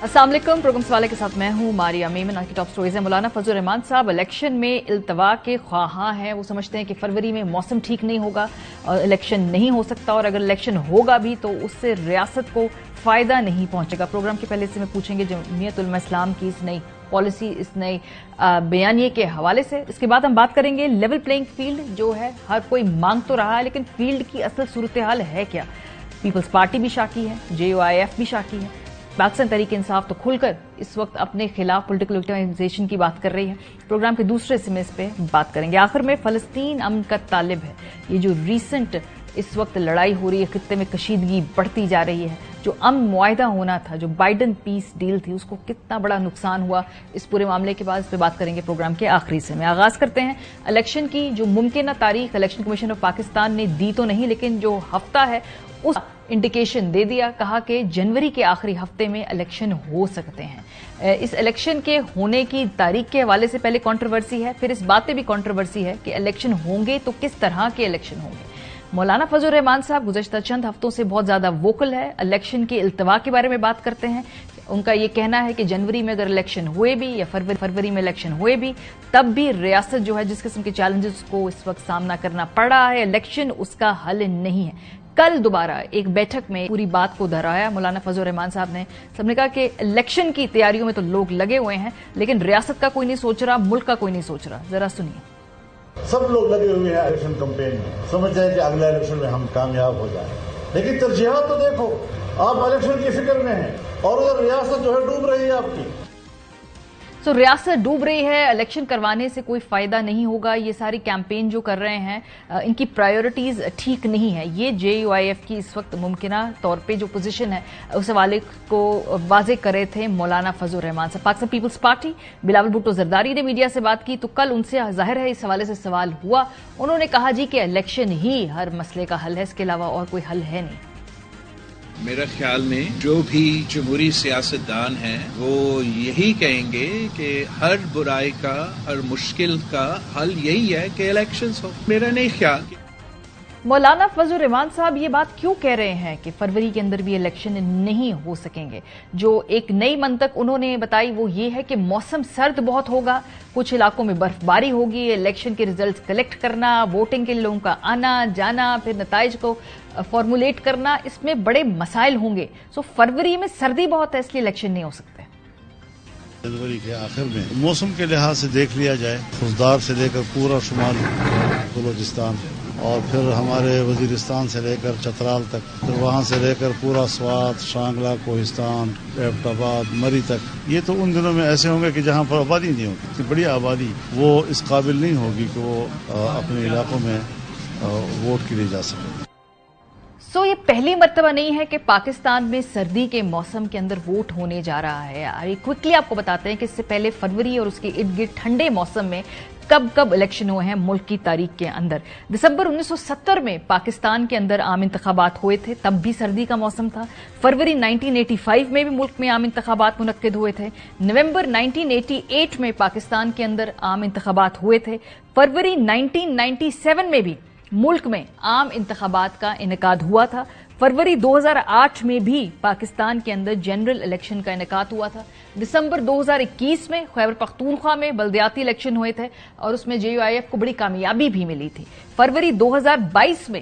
अस्सलाम वालेकुम। प्रोग्राम सवाले के साथ मैं हूं मारिया मेमन। आज की टॉप स्टोरीज है। मौलाना फजल रहमान साहब इलेक्शन में इल्तवा के ख्वाहां हैं। वो समझते हैं कि फरवरी में मौसम ठीक नहीं होगा और इलेक्शन नहीं हो सकता, और अगर इलेक्शन होगा भी तो उससे रियासत को फायदा नहीं पहुंचेगा। प्रोग्राम के पहले से मैं पूछेंगे जमीयत उलमा इस्लाम की इस नई पॉलिसी, इस नई बयानिए के हवाले से। इसके बाद हम बात करेंगे लेवल प्लेइंग फील्ड जो है हर कोई मांग तो रहा है, लेकिन फील्ड की असल सूरत हाल है क्या। पीपल्स पार्टी भी शाकी है, JUIF भी शाकी है, पाकिस्तान तहरीक इंसाफ तो खुलकर इस वक्त अपने खिलाफ पॉलिटिकल विक्टिमाइजेशन की बात कर रही है। प्रोग्राम के दूसरे हिस्से में इस पे बात करेंगे। आखिर में फलस्तीन अमन का तालिब है। ये जो रीसेंट इस वक्त लड़ाई हो रही है, खित्ते में कशीदगी बढ़ती जा रही है, जो अमन मुआहिदा होना था, जो बाइडन पीस डील थी, उसको कितना बड़ा नुकसान हुआ, इस पूरे मामले के बाद इस पे बात करेंगे प्रोग्राम के आखिरी से। में आगाज करते हैं इलेक्शन की। जो मुमकिन तारीख इलेक्शन कमीशन ऑफ पाकिस्तान ने दी तो नहीं, लेकिन जो हफ्ता है उस इंडिकेशन दे दिया। कहा कि जनवरी के आखिरी हफ्ते में इलेक्शन हो सकते हैं। इस इलेक्शन के होने की तारीख के हवाले से पहले कंट्रोवर्सी है, फिर इस बात पे भी कंट्रोवर्सी है कि इलेक्शन होंगे तो किस तरह के इलेक्शन होंगे। मौलाना फजल रहमान साहब गुज़श्ता चंद हफ्तों से बहुत ज्यादा वोकल है, इलेक्शन के इल्तवा के बारे में बात करते हैं। उनका ये कहना है कि जनवरी में अगर इलेक्शन हुए भी या फरवरी में इलेक्शन हुए भी, तब भी रियासत जो है जिस किस्म के चैलेंजेस को इस वक्त सामना करना पड़ रहा है, इलेक्शन उसका हल नहीं है। कल दोबारा एक बैठक में पूरी बात को दोहराया मौलाना फजल रहमान साहब ने। सबने कहा कि इलेक्शन की तैयारियों में तो लोग लगे हुए हैं, लेकिन रियासत का कोई नहीं सोच रहा, मुल्क का कोई नहीं सोच रहा। जरा सुनिए। सब लोग लगे हुए हैं इलेक्शन कैंपेन में, समझते हैं कि अगला इलेक्शन में हम कामयाब हो जाए, लेकिन तरजीहात तो देखो। आप इलेक्शन की फिक्र में हैं और उधर रियासत जो है डूब रही है आपकी। तो रियासत डूब रही है, इलेक्शन करवाने से कोई फायदा नहीं होगा। ये सारी कैंपेन जो कर रहे हैं इनकी प्रायोरिटीज ठीक नहीं है। ये JUIF की इस वक्त मुमकिना तौर पे जो पोजीशन है उस हवाले को वाजे कर रहे थे मौलाना फजल रहमान साहब। पाकिस्तान पीपल्स पार्टी बिलावल भुट्टो जरदारी ने मीडिया से बात की तो कल उनसे जाहिर है इस हवाले से सवाल हुआ। उन्होंने कहा जी कि इलेक्शन ही हर मसले का हल है, इसके अलावा और कोई हल है नहीं। मेरा ख्याल में जो भी जमहूरी सियासतदान हैं वो यही कहेंगे कि हर बुराई का, हर मुश्किल का हल यही है कि इलेक्शंस हो। मेरा नहीं ख्याल। मौलाना फजल रहमान साहब ये बात क्यों कह रहे हैं कि फरवरी के अंदर भी इलेक्शन नहीं हो सकेंगे। जो एक नई मंतक उन्होंने बताई वो ये है कि मौसम सर्द बहुत होगा, कुछ इलाकों में बर्फबारी होगी, इलेक्शन के रिजल्ट कलेक्ट करना, वोटिंग के लोगों का आना जाना, फिर नताइज को फॉर्मुलेट करना, इसमें बड़े मसाइल होंगे। सो फरवरी में सर्दी बहुत है, इसलिए इलेक्शन नहीं हो सकते। जनवरी के आखिर में मौसम के लिहाज से देख लिया जाए, खुशदार से लेकर पूरा शुमाल बलोचिस्तान और फिर हमारे वजीरिस्तान से लेकर चतराल तक, फिर वहाँ से लेकर पूरा स्वात, शांगला, कोहिस्तान, एबटाबाद, मरी तक, ये तो उन दिनों में ऐसे होंगे कि जहाँ पर आबादी नहीं होगी। इतनी बड़ी आबादी वो इस काबिल नहीं होगी कि वो अपने इलाकों में वोट के लिए जा सके। ये पहली मर्तबा नहीं है कि पाकिस्तान में सर्दी के मौसम के अंदर वोट होने जा रहा है। क्विकली आपको बताते हैं कि इससे पहले फरवरी और उसके इर्द गिर्द ठंडे मौसम में कब कब इलेक्शन हुए हैं मुल्क की तारीख के अंदर। दिसंबर 1970 में पाकिस्तान के अंदर आम इंतखाबात हुए थे, तब भी सर्दी का मौसम था। फरवरी 1985 में भी मुल्क में आम इंतखाबात मुनक्किद हुए थे। नवंबर 1988 में पाकिस्तान के अंदर आम इंतखाबात हुए थे। फरवरी 1997 में भी मुल्क में आम इंतखाबात का इनेकाद हुआ था। फरवरी 2008 में भी पाकिस्तान के अंदर जनरल इलेक्शन का इनेकाद हुआ था। दिसंबर 2021 में खैबर पख्तूनख्वा में बल्दियाती इलेक्शन हुए थे और उसमें JUIF को बड़ी कामयाबी भी मिली थी। फरवरी 2022 में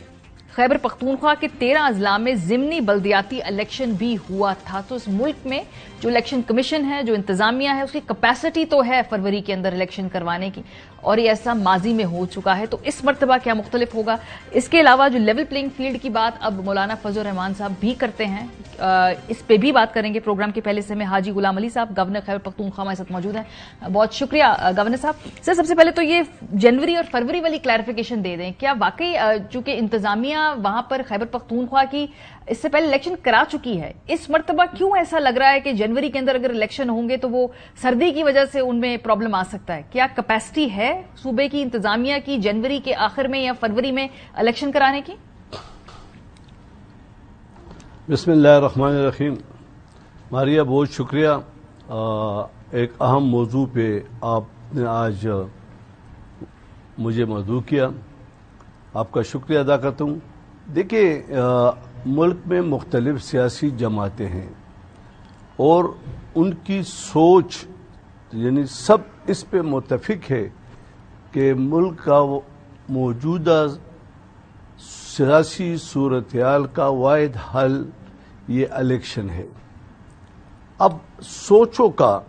खैबर पख्तूनख्वा के 13 अजला में जिमनी बल्दियाती इलेक्शन भी हुआ था। तो इस मुल्क में जो इलेक्शन कमीशन है, जो इंतजामिया है, उसकी कैपेसिटी तो है फरवरी के अंदर इलेक्शन करवाने की, और ये ऐसा माजी में हो चुका है। तो इस मर्तबा क्या मुख्तलिफ होगा। इसके अलावा जो लेवल प्लेइंग फील्ड की बात अब मौलाना फजल रहमान साहब भी करते हैं, इस पे भी बात करेंगे। प्रोग्राम के पहले से मैं हाजी गुलाम अली साहब, गवर्नर खैबर पख्तूनख्वा हमारे साथ मौजूद हैं। बहुत शुक्रिया गवर्नर साहब। सर, सबसे पहले तो ये जनवरी और फरवरी वाली क्लैरिफिकेशन दे दें, क्या वाकई चूंकि इंतजामिया वहां पर खैबर पख्तूनख्वा की इससे पहले इलेक्शन करा चुकी है, इस मर्तबा क्यों ऐसा लग रहा है कि जनवरी के अंदर अगर इलेक्शन होंगे तो वो सर्दी की वजह से उनमें प्रॉब्लम आ सकता है। क्या कैपेसिटी है सूबे की इंतजामिया की जनवरी के आखिर में या फरवरी में इलेक्शन कराने की? बिस्मिल्लाहिर्रहमानिर्रहीम। मारिया, बहुत शुक्रिया। एक अहम मौजू पे आपने आज मुझे मदऊ किया, आपका शुक्रिया अदा करता हूँ। देखिए, मुल्क में मुख्तलिफ सियासी जमातें हैं اور ان کی سوچ یعنی سب اس پہ متفق ہے کہ ملک کا موجودہ سیاسی صورتحال کا واحد حل یہ الیکشن ہے. اب سوچوں کا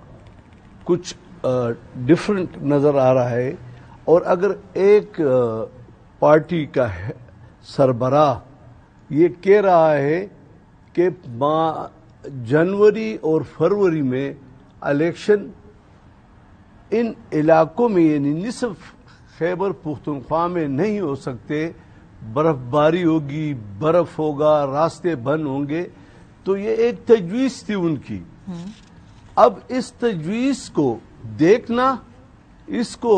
کچھ ڈفرنٹ نظر آ رہا ہے، اور اگر ایک پارٹی کا سربراہ یہ کہہ رہا ہے کہ جنوری اور فروری میں الیکشن ان علاقوں میں یعنی نصف خیبر پختونخوا میں نہیں ہو سکتے، برف باری ہوگی، برف ہوگا، راستے بند ہوں گے، تو یہ ایک تجویز تھی ان کی. اب اس تجویز کو دیکھنا، اس کو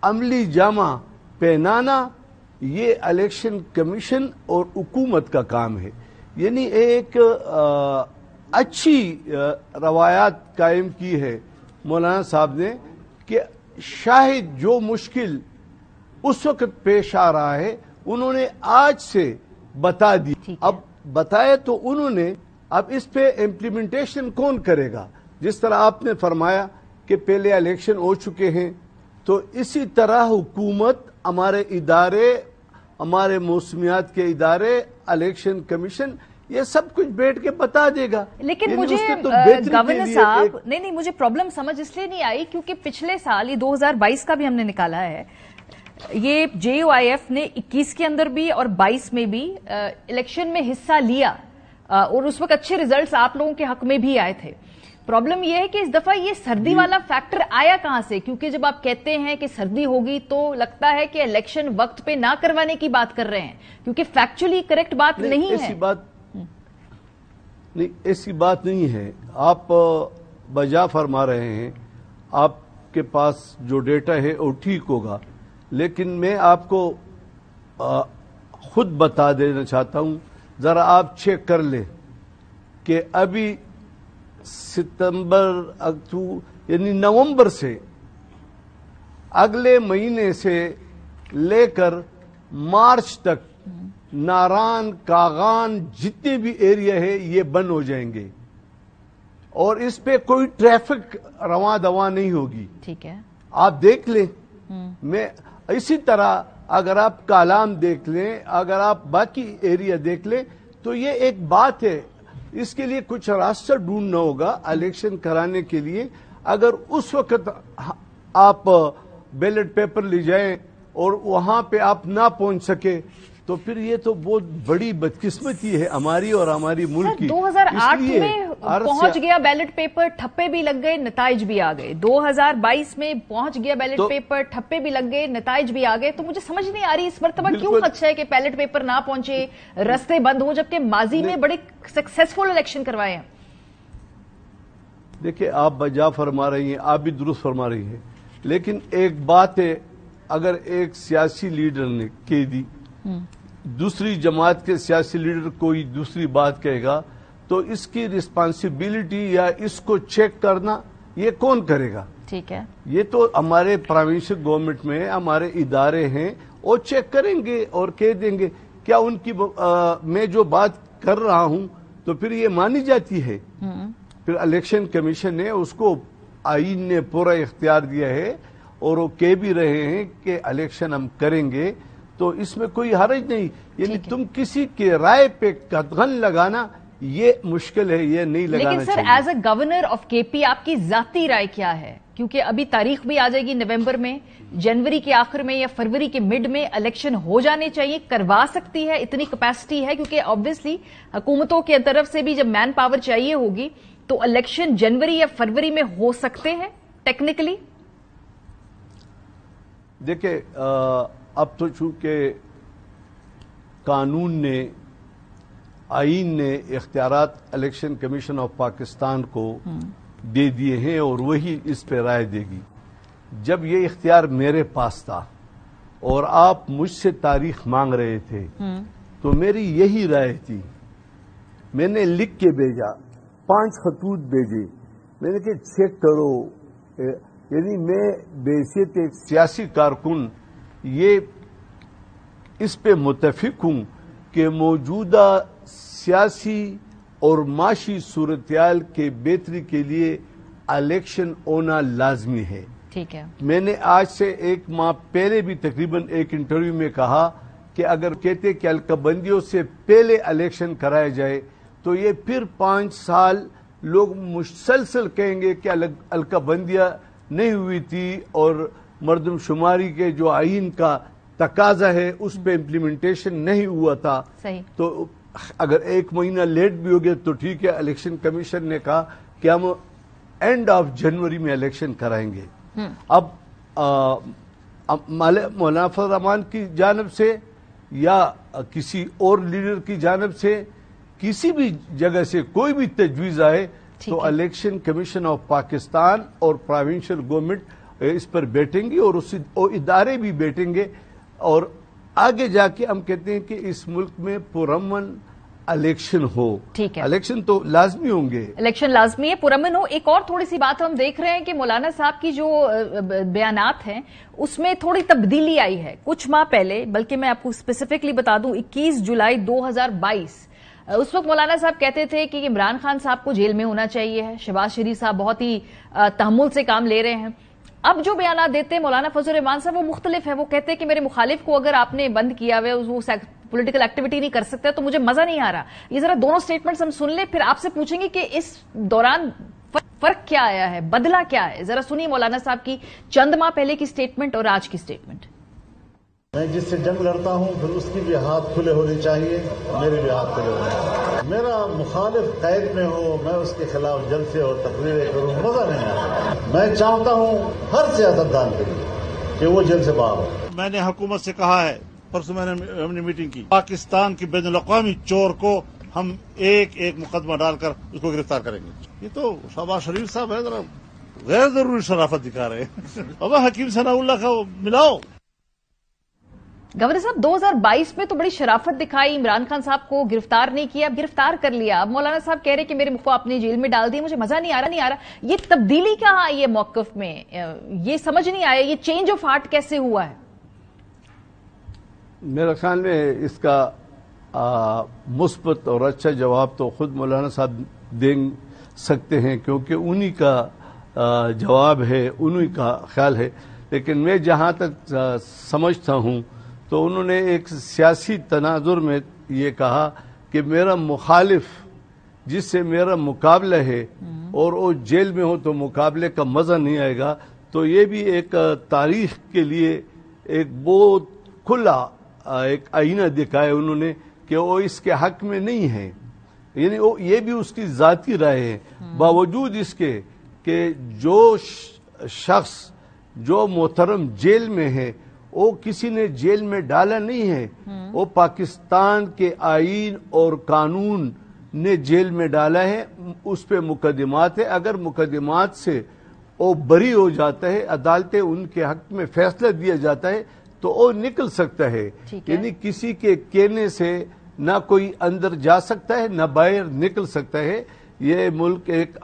عملی جامہ پہنانا، یہ الیکشن کمیشن اور حکومت کا کام ہے. یعنی ایک اچھی روایات قائم کی ہے مولانا صاحب نے کہ شاید جو مشکل اس وقت پیش آ رہا ہے انہوں نے آج سے بتا دی. اب بتایا تو انہوں نے، اب اس پہ امپلیمنٹیشن کون کرے گا؟ جس طرح آپ نے فرمایا کہ پہلے الیکشن ہو چکے ہیں، تو اسی طرح حکومت، ہمارے ادارے، ہمارے موسمیات کے ادارے، الیکشن کمیشن، یہ سب کچھ بیٹھ کے بتا دے گا. لیکن مجھے گورنر صاحب نہیں مجھے پرابلم سمجھ اس لیے نہیں آئی کیونکہ پچھلے سال یہ 2022 کا بھی ہم نے نکالا ہے، یہ JUIF نے 21 کے اندر بھی اور 22 میں بھی الیکشن میں حصہ لیا، اور اس وقت اچھے ریزلٹس آپ لوگوں کے حق میں بھی آئے تھے. پرابلم یہ ہے کہ اس دفعہ یہ سردی والا فیکٹر آیا کہاں سے؟ کیونکہ جب آپ کہتے ہیں کہ سردی ہوگی تو لگتا ہے کہ الیکشن وقت پہ نہ کروانے کی بات کر رہے ہیں، کیونکہ فیکچولی کریکٹ بات نہیں ہے. ایسی بات نہیں ہے. آپ بجا فرما رہے ہیں، آپ کے پاس جو ڈیٹا ہے وہ ٹھیک ہوگا، لیکن میں آپ کو خود بتا دینا چاہتا ہوں. ذرا آپ چیک کر لیں کہ ابھی ستمبر، اکتوبر یعنی نومبر سے اگلے مہینے سے لے کر مارچ تک ناران، کاغان، جتنے بھی ایریا ہے یہ بند ہو جائیں گے، اور اس پہ کوئی ٹریفک رواں دواں نہیں ہوگی. ٹھیک ہے، آپ دیکھ لیں. میں اسی طرح اگر آپ کالام دیکھ لیں، اگر آپ باقی ایریا دیکھ لیں، تو یہ ایک بات ہے. اس کے لیے کچھ راستہ ڈھونڈنا ہوگا الیکشن کرانے کے لیے. اگر اس وقت آپ بیلٹ پیپر لے جائیں اور وہاں پہ آپ نہ پہنچ سکے تو پھر یہ تو بہت بڑی بدقسمتی ہے ہماری اور ہماری ملک کی. 2008 میں پہنچ گیا بیلٹ پیپر، ٹھپے بھی لگ گئے، نتائج بھی آ گئے. 2022 میں پہنچ گیا بیلٹ پیپر، ٹھپے بھی لگ گئے، نتائج بھی آ گئے. تو مجھے سمجھ نہیں آ رہی اس مرتبہ کیوں خدشہ ہے کہ بیلٹ پیپر نہ پہنچے، رستے بند ہو، جبکہ ماضی میں بڑے سکسیسفل الیکشن کروائے ہیں. دیکھیں، آپ بجا فرما رہی ہیں، آپ بھی درست فرما رہی ہیں، لیکن ایک بات ہے، اگر ایک سیاسی لیڈر نے کہہ دی، دوسری جماعت کے سیاسی لیڈر کوئی دوسری بات کہے گا، تو اس کی رسپانسبلٹی یا اس کو چیک کرنا یہ کون کرے گا؟ ٹھیک ہے، یہ تو ہمارے پروونشل گورنمنٹ میں ہمارے ادارے ہیں، وہ چیک کریں گے اور کہہ دیں گے کیا ان کی میں جو بات کر رہا ہوں تو پھر یہ مانی جاتی ہے. پھر الیکشن کمیشن نے اس کو آئین نے پورا اختیار دیا ہے اور وہ کہہ بھی رہے ہیں کہ الیکشن ہم کریں گے، تو اس میں کوئی حرج نہیں. یعنی تم کسی کے رائے پہ قدغن لگانا یہ مشکل ہے، یہ نہیں لگانا چاہیے. لیکن sir, as a governor of KP آپ کی ذاتی رائے کیا ہے؟ کیونکہ ابھی تاریخ بھی آ جائے گی نومبر میں، جنوری کے آخر میں یا فروری کے مڈ میں الیکشن ہو جانے چاہیے. کروا سکتی ہے، اتنی کیپیسٹی ہے؟ کیونکہ آبویسلی حکومتوں کی طرف سے بھی جب مین پاور چاہیے ہوگی تو الیکشن جنوری یا فروری میں ہو سکتے ہیں ٹیکنیکلی. دیکھیں، اب تو چونکہ قانون نے، آئین نے اختیارات الیکشن کمیشن آف پاکستان کو دے دیے ہیں اور وہی اس پہ رائے دے گی. جب یہ اختیار میرے پاس تھا اور آپ مجھ سے تاریخ مانگ رہے تھے تو میری یہی رائے تھی. میں نے لکھ کے بھیجا، 5 خطوط بھیجے، میں نے کہا چیک کرو. یعنی میں بحیثیت ایک سیاسی کارکن یہ اس پہ متفق ہوں کہ موجودہ سیاسی اور معاشی صورتحال کے بہتری کے لیے الیکشن ہونا لازمی ہے. ٹھیک ہے. میں نے آج سے 1 ماہ پہلے بھی تقریباً ایک انٹرویو میں کہا کہ اگر کہتے کہ حلقہ بندیوں سے پہلے الیکشن کرایا جائے تو یہ پھر 5 سال لوگ مسلسل کہیں گے کہ حلقہ بندیاں نہیں ہوئی تھی اور مردم شماری کے جو آئین کا تقاضا ہے اس پہ امپلیمنٹیشن نہیں ہوا تھا. صحیح. تو اگر 1 مہینہ لیٹ بھی ہو گیا تو ٹھیک ہے. الیکشن کمیشن نے کہا کہ ہم اینڈ آف جنوری میں الیکشن کرائیں گے. اب مولانا فضل الرحمان کی جانب سے یا کسی اور لیڈر کی جانب سے کسی بھی جگہ سے کوئی بھی تجویز آئے تو الیکشن کمیشن آف پاکستان اور پروونشل گورنمنٹ اس پر بیٹھیں گی اور ادارے بھی بیٹھیں گے اور آگے جا کے ہم کہتے ہیں کہ اس ملک میں پرامن الیکشن ہو. ٹھیک ہے. الیکشن تو لازمی ہوں گے. الیکشن لازمی ہے, پرامن ہو. ایک اور تھوڑی سی بات ہم دیکھ رہے ہیں کہ مولانا صاحب کی جو بیانات ہیں اس میں تھوڑی تبدیلی آئی ہے کچھ ماہ پہلے, بلکہ میں آپ کو اسپیسیفکلی بتا دوں 21 جولائی 2022 اس وقت مولانا صاحب کہتے تھے کہ عمران خان صاحب کو جیل میں ہونا چاہیے ہے, شہباز شریف صاحب بہت ہی تحمل سے کام لے رہے ہیں. اب جو بیانات دیتے ہیں مولانا فضل الرحمان صاحب وہ مختلف ہے. وہ کہتے ہیں کہ میرے مخالف کو اگر آپ نے بند کیا ہوا وہ پولیٹیکل ایکٹیویٹی نہیں کر سکتا تو مجھے مزہ نہیں آ رہا. یہ ذرا دونوں سٹیٹمنٹس ہم سن لیں پھر آپ سے پوچھیں گے کہ اس دوران فرق کیا آیا ہے, بدلا کیا ہے. ذرا سنیے مولانا صاحب کی چند ماہ پہلے کی سٹیٹمنٹ اور آج کی سٹیٹمنٹ. میں جس سے جنگ لڑتا ہوں پھر اس کی بھی ہاتھ کھلے ہونے چاہیے, میرے بھی ہاتھ کھلے ہونے. میرا مخالف قید میں ہو میں اس کے خلاف جلسے اور تقریریں کروں, مزہ نہیں آتا. میں چاہتا ہوں ہر سیاستدان کے لیے کہ وہ جیل سے باہر ہو. میں نے حکومت سے کہا ہے, پرسوں میں نے ہم نے میٹنگ کی, پاکستان کے بین الاقوامی چور کو ہم ایک ایک مقدمہ ڈال کر اس کو گرفتار کریں گے. یہ تو شہباز شریف صاحب ہے, ذرا غیر ضروری شرافت دکھا رہے ہیں. ابا حکیم ثناء اللہ کا ملاؤ. گورنر صاحب 2022 میں تو بڑی شرافت دکھائی, عمران خان صاحب کو گرفتار نہیں کیا, اب گرفتار کر لیا. اب مولانا صاحب کہہ رہے کہ میرے مخ اپنے جیل میں ڈال دیے, مجھے مزہ نہیں آ رہا. یہ تبدیلی کیا آئی ہے موقف میں, یہ سمجھ نہیں آیا, یہ چینج آف ہارٹ کیسے ہوا ہے؟ میرے خیال میں اس کا مثبت اور اچھا جواب تو خود مولانا صاحب دے سکتے ہیں کیونکہ انہی کا جواب ہے, انہی کا خیال ہے. لیکن میں جہاں تک سمجھتا ہوں تو انہوں نے ایک سیاسی تناظر میں یہ کہا کہ میرا مخالف جس سے میرا مقابلہ ہے اور وہ جیل میں ہو تو مقابلے کا مزہ نہیں آئے گا. تو یہ بھی ایک تاریخ کے لیے ایک بہت کھلا ایک آئینہ دکھایا انہوں نے کہ وہ اس کے حق میں نہیں ہے. یعنی یہ بھی اس کی ذاتی رائے ہے, باوجود اس کے کہ جو شخص جو محترم جیل میں ہے وہ کسی نے جیل میں ڈالا نہیں ہے, وہ پاکستان کے آئین اور قانون نے جیل میں ڈالا ہے. اس پہ مقدمات ہے, اگر مقدمات سے وہ بری ہو جاتا ہے, عدالتیں ان کے حق میں فیصلہ دیا جاتا ہے تو وہ نکل سکتا ہے. یعنی کسی کے کہنے سے نہ کوئی اندر جا سکتا ہے نہ باہر نکل سکتا ہے. یہ ملک ایک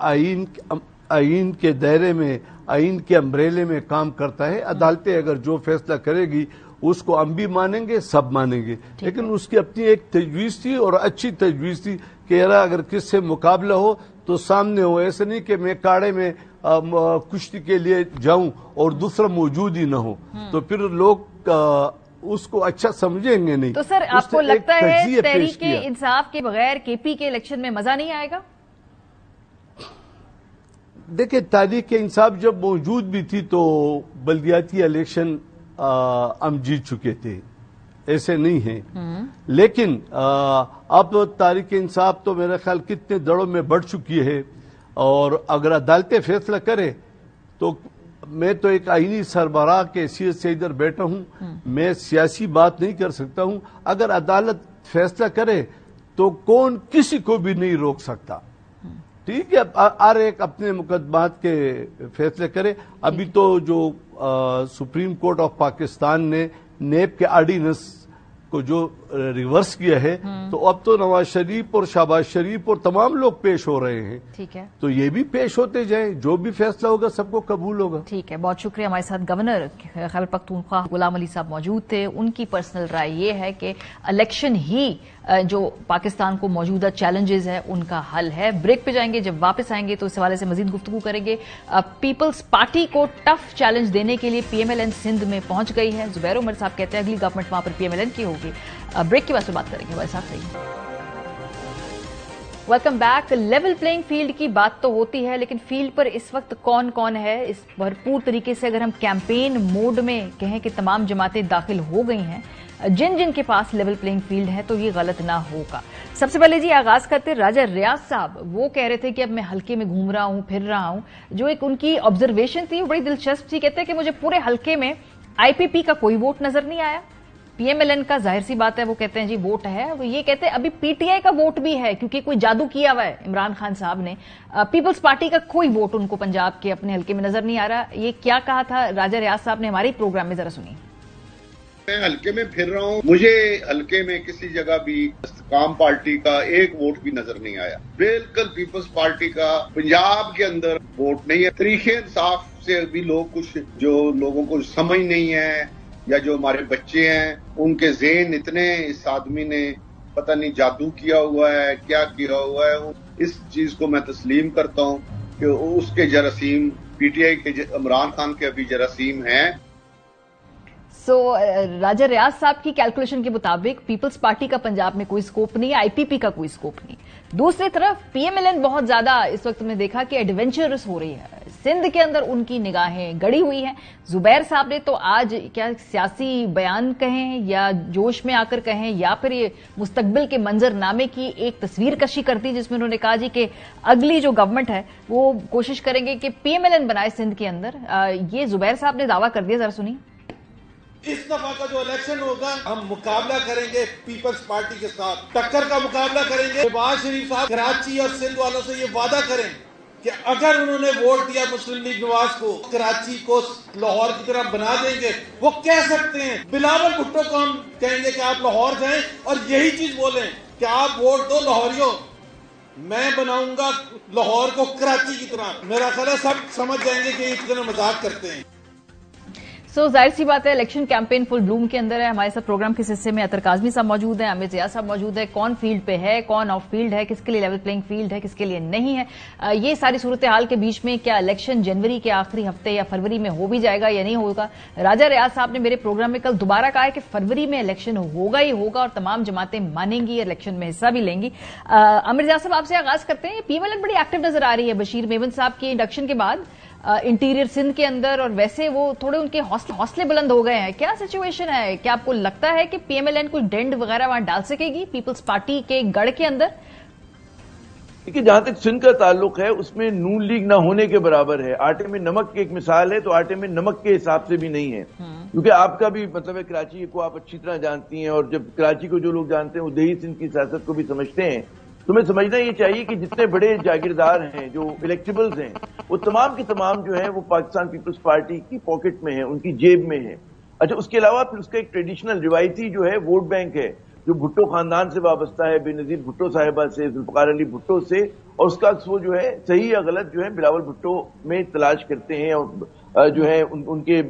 آئین کے دائرے میں, آئین کے امبریلے میں کام کرتا ہے. عدالتیں اگر جو فیصلہ کرے گی اس کو ہم بھی مانیں گے, سب مانیں گے. لیکن اس کی اپنی ایک تجویز تھی اور اچھی تجویز تھی کہ اگر کس سے مقابلہ ہو تو سامنے ہو. ایسے نہیں کہ میں کاڑے میں کشتی کے لیے جاؤں اور دوسرا موجود ہی نہ ہو تو پھر لوگ اس کو اچھا سمجھیں گے نہیں. تو سر آپ کو لگتا ہے تحریک انصاف کے بغیر کے پی کے الیکشن میں مزہ نہیں آئے گا؟ دیکھیں, تحریک انصاف جب موجود بھی تھی تو بلدیاتی الیکشن ہم جیت چکے تھے, ایسے نہیں ہیں. لیکن اب تحریک انصاف تو میرا خیال کتنے دڑوں میں بڑھ چکی ہے اور اگر عدالتیں فیصلہ کرے تو میں تو ایک آئینی سربراہ کے حیثیت سے ادھر بیٹھا ہوں, میں سیاسی بات نہیں کر سکتا ہوں. اگر عدالت فیصلہ کرے تو کون کسی کو بھی نہیں روک سکتا. ٹھیک ہے, ہر ایک اپنے مقدمات کے فیصلے کرے. ابھی تو جو سپریم کورٹ آف پاکستان نے نیب کے آرڈیننس को जो रिवर्स किया है, तो अब तो नवाज शरीफ और शहबाज शरीफ और तमाम लोग पेश हो रहे हैं। ठीक है, तो ये भी पेश होते जाएं, जो भी फैसला होगा सबको कबूल होगा। ठीक है, बहुत शुक्रिया। हमारे साथ गवर्नर खैबर पख्तूनख्वा गुलाम अली साहब मौजूद थे। उनकी पर्सनल राय ये है कि इलेक्शन ही जो पाकिस्तान को मौजूदा चैलेंजेस है उनका हल है। ब्रेक पे जाएंगे, जब वापस आएंगे तो इस हवाले से मजीद गुफ्तगू करेंगे। पीपल्स पार्टी को टफ चैलेंज देने के लिए पीएमएलएन सिंध में पहुंच गई है। जुबैर उमर साहब कहते हैं अगली गवर्नमेंट वहां पर पीएमएलएन की होगी। ब्रेक के बाद से बात करेंगे, हमारे साथ रहिए। Welcome back. Level playing field की बात तो होती है, लेकिन फील्ड पर इस वक्त कौन कौन है? इस भरपूर तरीके से अगर हम कैंपेन मोड में कहें कि तमाम जमातें दाखिल हो गई हैं, जिन जिन के पास लेवल प्लेइंग फील्ड है, तो ये गलत ना होगा। सबसे पहले जी आगाज करते राजा रियाज साहब। वो कह रहे थे कि अब मैं हल्के में घूम रहा हूं, फिर रहा हूं। जो एक उनकी ऑब्जर्वेशन थी वो बड़ी दिलचस्प थी। कहते हैं कि मुझे पूरे हल्के में आईपीपी का कोई वोट नजर नहीं आया। पीएमएलएन का जाहिर सी बात है, वो कहते हैं जी वोट है। वो ये कहते हैं अभी पीटीआई का वोट भी है, क्योंकि कोई जादू किया हुआ है इमरान खान साहब ने। पीपल्स पार्टी का कोई वोट उनको पंजाब के अपने हल्के में नजर नहीं आ रहा। ये क्या कहा था राजा रियाज साहब ने हमारे प्रोग्राम में, जरा सुनिए। मैं हल्के में फिर रहा हूँ, मुझे हल्के में किसी जगह भी काम पार्टी का एक वोट भी नजर नहीं आया। बिल्कुल पीपल्स पार्टी का पंजाब के अंदर वोट नहीं है। तरीके इंसाफ से भी लोग कुछ जो लोगों को समझ नहीं है, या जो हमारे बच्चे हैं उनके ज़हन इतने इस आदमी ने पता नहीं जादू किया हुआ है, क्या किया हुआ है। इस चीज को मैं तस्लीम करता हूँ कि उसके जरासीम पीटीआई के इमरान खान के अभी जरासीम हैं। राजा रियाज साहब की कैलकुलेशन के मुताबिक पीपल्स पार्टी का पंजाब में कोई स्कोप नहीं है, आईपीपी का कोई स्कोप नहीं। दूसरी तरफ पीएमएलएन बहुत ज्यादा इस वक्त में देखा कि एडवेंचरस हो रही है। सिंध के अंदर उनकी निगाहें गड़ी हुई हैं। जुबैर साहब ने तो आज क्या सियासी बयान कहें या जोश में आकर कहें या फिर ये मुस्तकबिल के मंजरनामे की एक तस्वीर कशी कर दी, जिसमें उन्होंने कहा जी कि अगली जो गवर्नमेंट है वो कोशिश करेंगे कि पीएमएलएन बनाए सिंध के अंदर। ये जुबैर साहब ने दावा कर दिया, जरा सुनिए। इस दफा का जो इलेक्शन होगा हम मुकाबला करेंगे पीपल्स पार्टी के साथ, टक्कर का मुकाबला करेंगे। नवाज शरीफ साहब कराची और सिंध वालों से ये वादा करें कि अगर उन्होंने वोट दिया मुस्लिम लीग नवाज को, कराची को लाहौर की तरह बना देंगे। वो कह सकते हैं, बिलावल भुट्टो को हम कहेंगे कि आप लाहौर जाएं और यही चीज बोलें कि आप वोट दो लाहौरियों, मैं बनाऊंगा लाहौर को कराची की तरह। मेरा ख्याल है सब समझ जाएंगे कि इस तरह मजाक करते हैं। जाहिर सी बात है इलेक्शन कैंपेन फुल ब्लूम के अंदर है। हमारे साथ प्रोग्राम के हिस्से में अतर काजमी साहब मौजूद हैं, अमिर जिया साहब मौजूद है। कौन फील्ड पे है, कौन ऑफ फील्ड है, किसके लिए लेवल प्लेइंग फील्ड है, किसके लिए नहीं है, ये सारी सूरत हाल के बीच में क्या इलेक्शन जनवरी के आखिरी हफ्ते या फरवरी में हो भी जाएगा या नहीं होगा? राजा रियाज साहब ने मेरे प्रोग्राम में कल दोबारा कहा है कि फरवरी में इलेक्शन होगा ही होगा और तमाम जमातें मानेंगी, इलेक्शन में हिस्सा भी लेंगी। अमिर जिया साहब आपसे आगाज करते हैं। पीएमएलएन बड़ी एक्टिव नजर आ रही है बशीर मेमन साहब के इंडक्शन के बाद इंटीरियर सिंध के अंदर, और वैसे वो थोड़े उनके हौसले बुलंद हो गए हैं। क्या सिचुएशन है? क्या आपको लगता है कि पीएमएलएन कोई डेंट वगैरह वहां डाल सकेगी पीपल्स पार्टी के गढ़ के अंदर? देखिए, जहां तक सिंध का ताल्लुक है उसमें नून लीग ना होने के बराबर है। आटे में नमक की एक मिसाल है, तो आटे में नमक के हिसाब से भी नहीं है, क्योंकि आपका भी मतलब है कराची को आप अच्छी तरह जानती हैं, और जब कराची को जो लोग जानते हैं वो देही सिंध की सियासत को भी समझते हैं। तुम्हें समझना ये चाहिए कि जितने बड़े जागीरदार हैं, जो इलेक्टेबल्स हैं, वो तमाम के तमाम जो है वो पाकिस्तान पीपल्स पार्टी की पॉकेट में है, उनकी जेब में है। अच्छा, उसके अलावा फिर उसका एक ट्रेडिशनल रिवायती जो है वोट बैंक है, जो भुट्टो खानदान से वाबस्ता है, बेनजीर भुट्टो साहिबा से, जुल्फकार अली भुट्टो से, और उसका वो जो है सही या गलत जो है बिलावल भुट्टो में तलाश करते हैं, और जो है उनकी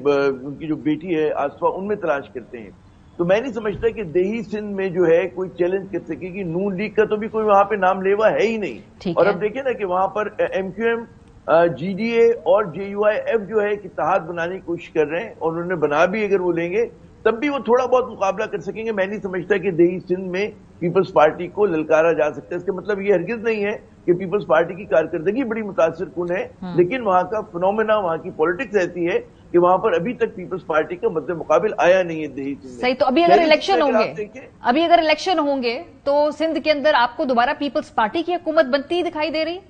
जो बेटी है आसफा, उनमें तलाश करते हैं। तो मैं नहीं समझता कि देही सिंध में जो है कोई चैलेंज कर सकेगी। नून लीग का तो भी कोई वहां पे नाम लेवा है ही नहीं। और अब देखिए ना कि वहां पर एमक्यूएम, जीडीए और जेयूआईएफ जो है कि इत्तेहाद बनाने की कोशिश कर रहे हैं, और उन्होंने बना भी अगर वो लेंगे तब भी वो थोड़ा बहुत मुकाबला कर सकेंगे। मैं नहीं समझता कि देही सिंध में पीपल्स पार्टी को ललकारा जा सकता है। इसका मतलब ये हरगिज नहीं है कि पीपल्स पार्टी की कारकर्दगी बड़ी मुतासिर कुन है, लेकिन वहां का फिनोमेना, वहां की पॉलिटिक्स ऐसी है कि वहां पर अभी तक पीपल्स पार्टी का मद्दे मुकाबिल आया नहीं है देही सिंध में। सही। तो अभी अगर इलेक्शन होंगे तो सिंध के अंदर आपको दोबारा पीपल्स पार्टी की हुकूमत बनती दिखाई दे रही?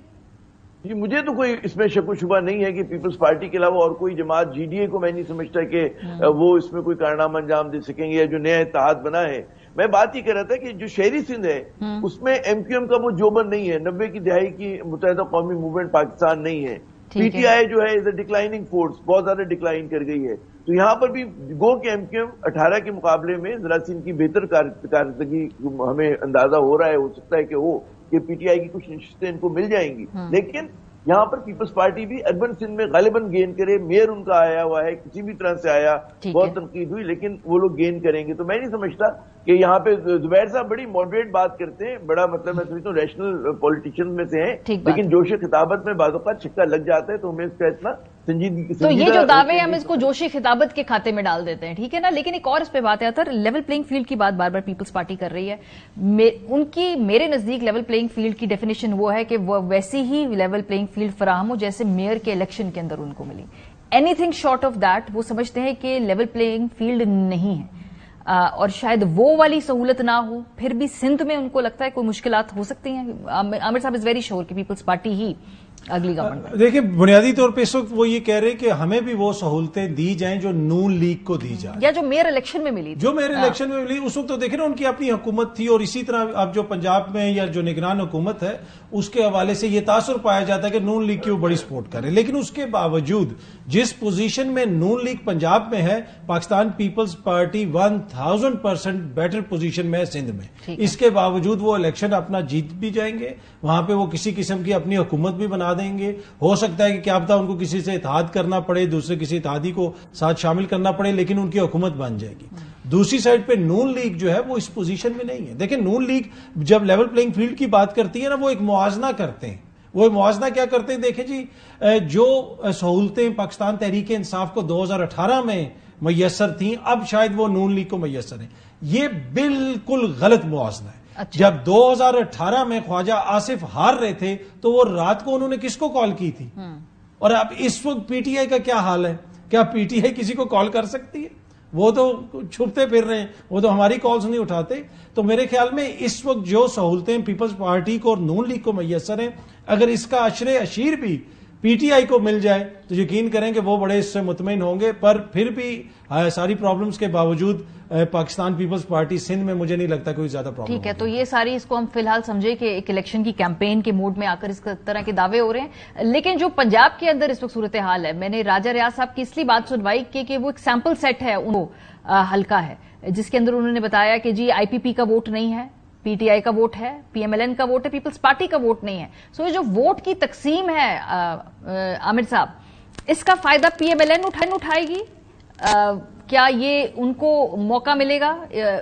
जी, मुझे तो कोई इसमें शक शुबा नहीं है कि पीपल्स पार्टी के अलावा और कोई जमात, जीडीए को मैं नहीं समझता कि वो इसमें कोई कारनामा अंजाम दे सकेंगे, या जो नया इत्तेहाद बना है। मैं बात ही कर रहा था कि जो शहरी सिंध है उसमें एमक्यूएम का वो जोबन नहीं है, 90 की दहाई की मुत्तहिदा कौमी मूवमेंट पाकिस्तान नहीं है। पीटीआई जो है इज अ डिक्लाइनिंग फोर्स, बहुत ज्यादा डिक्लाइन कर गई है। تو یہاں پر بھی گو کہ ایم کیو ایم 18 کے مقابلے میں ذرا سی ان کی بہتر کارکردگی ہمیں اندازہ ہو رہا ہے، ہو سکتا ہے کہ ہو کہ پی ٹی آئی کی کچھ نشستیں ان کو مل جائیں گی، لیکن یہاں پر پیپلز پارٹی بھی اربن سندھ میں غالباً گین کرے. میئر ان کا آیا ہوا ہے، کسی بھی طرح سے آیا، بہت تنقید ہوئی لیکن وہ لوگ گین کریں گے. تو میں نہیں سمجھتا کہ یہاں پہ زبیر صاحب بڑی ماڈریٹ بات کرتے ہیں، بڑا مطلب میں سمجھتا ہوں ریشنل پولیٹیشین میں سے ہیں، لیکن جوش خطابت میں بعض اوقات چھکا لگ جاتا ہے، تو ہمیں اس کا اتنا سنجیدگی. تو یہ جو دعوے ہم اس کو جوش خطابت کے کھاتے میں ڈال دیتے ہیں، ٹھیک ہے نا. لیکن ایک اور اس پہ بات ہے تھا، لیول پلینگ فیلڈ کی بات بار بار پیپلز پارٹی کر رہی ہے. ان کی میرے نزدیک لیول پلینگ فیلڈ کی ڈیفینیشن وہ ہے کہ وہ ویسی ہی لیول پلینگ فیلڈ فراہم ہو جیسے میئر کے الیکشن کے اندر ان کو ملی. Any thing short of that وہ سمجھتے ہیں کہ لیول پلینگ فیلڈ نہیں ہے، اور شاید وہ والی سہولت نہ ہو. پھر بھی سندھ میں ان کو لگتا ہے کوئی مشکلات ہو سکتی ہیں. عامر صاحب از ویری شیور کہ پیپلز پارٹی ہی اگلی گورنمنٹ. دیکھیں بنیادی طور پہ اس وقت وہ یہ کہہ رہے کہ ہمیں بھی وہ سہولتیں دی جائیں جو نون لیگ کو دی جائیں، یا جو میئر الیکشن میں ملی، جو میئر الیکشن میں ملی. اس وقت تو دیکھیں نا ان کی اپنی حکومت تھی، اور اسی طرح اب جو پنجاب میں یا جو نگران حکومت ہے اس کے حوالے سے یہ تاثر پایا جاتا ہے کہ نون لیگ کی وہ بڑی سپورٹ کرے. لیکن اس کے باوجود جس پوزیشن میں نون لیگ پنجاب میں ہے، پاکستان پیپلز پارٹی 1000% بیٹر پوزیشن میں ہے سندھ میں. اس کے باوجود وہ الیکشن اپنا جیت بھی جائیں گے، وہاں پہ وہ کسی قسم کی اپنی حکومت بھی بنا دیں گے. ہو سکتا ہے کہ کیا پتہ ان کو کسی سے اتحاد کرنا پڑے، دوسرے کسی اتحادی کو ساتھ شامل کرنا پڑے، لیکن ان کی حکومت بن جائے گی. دوسری سائڈ پہ نون لیگ جو ہے وہ اس پوزیشن میں نہیں ہے. دیکھیں نون لیگ جب لیول پلینگ فیلڈ کی بات کرتی ہے نا، وہ ایک موازنہ کرتے ہیں. وہ موازنہ کیا کرتے ہیں؟ دیکھیں جی، جو سہولتیں پاکستان تحریک انصاف کو 2018 میں میسر تھیں اب شاید وہ نون لیگ کو میسر ہیں. یہ بالکل غلط موازنہ ہے. جب 2018 میں خواجہ آصف ہار رہے تھے تو وہ رات کو انہوں نے کس کو کال کی تھی؟ اور اب اس وقت پی ٹی آئی کا کیا حال ہے؟ کیا پی ٹی آئی کسی کو کال کر سکتی ہے؟ وہ تو چھپتے پھر رہے ہیں، وہ تو ہماری کالز نہیں اٹھاتے. تو میرے خیال میں اس وقت جو سہولتیں پیپلز پارٹی کو اور نون لیگ کو میسر ہیں، اگر اس کا عشر اشیر بھی پی ٹی آئی کو مل جائے تو یقین کریں کہ وہ بڑے اس سے مطمئن ہوں گے. پر پھر بھی ساری پرابلمز کے باوجود پاکستان پیپلز پارٹی سندھ میں مجھے نہیں لگتا کوئی زیادہ پرابلم. ٹھیک ہے، تو یہ ساری اس کو ہم فی الحال سمجھے کہ ایک الیکشن کی کیمپین کے موڈ میں آ کر اس طرح کے دعوے ہو رہے ہیں. لیکن جو پنجاب کے اندر اس وقت صورتحال ہے، میں نے راجہ ریاض صاحب کی اس لیے بات سنوائی کہ وہ ایک سیمپل سیٹ ہے، وہ حلقہ ہے جس کے اندر انہوں نے بتایا کہ جی آئی پی پی کا ووٹ نہیں ہے، پی ٹی آئی کا ووٹ ہے، پی ایم ایل این کا ووٹ ہے، پیپلز پارٹی کا ووٹ نہیں ہے. سو یہ جو ووٹ کی تقسیم ہے عامر صاحب، اس کا فائدہ پی ایم ایل این اٹھائے گی؟ کیا یہ ان کو موقع ملے گا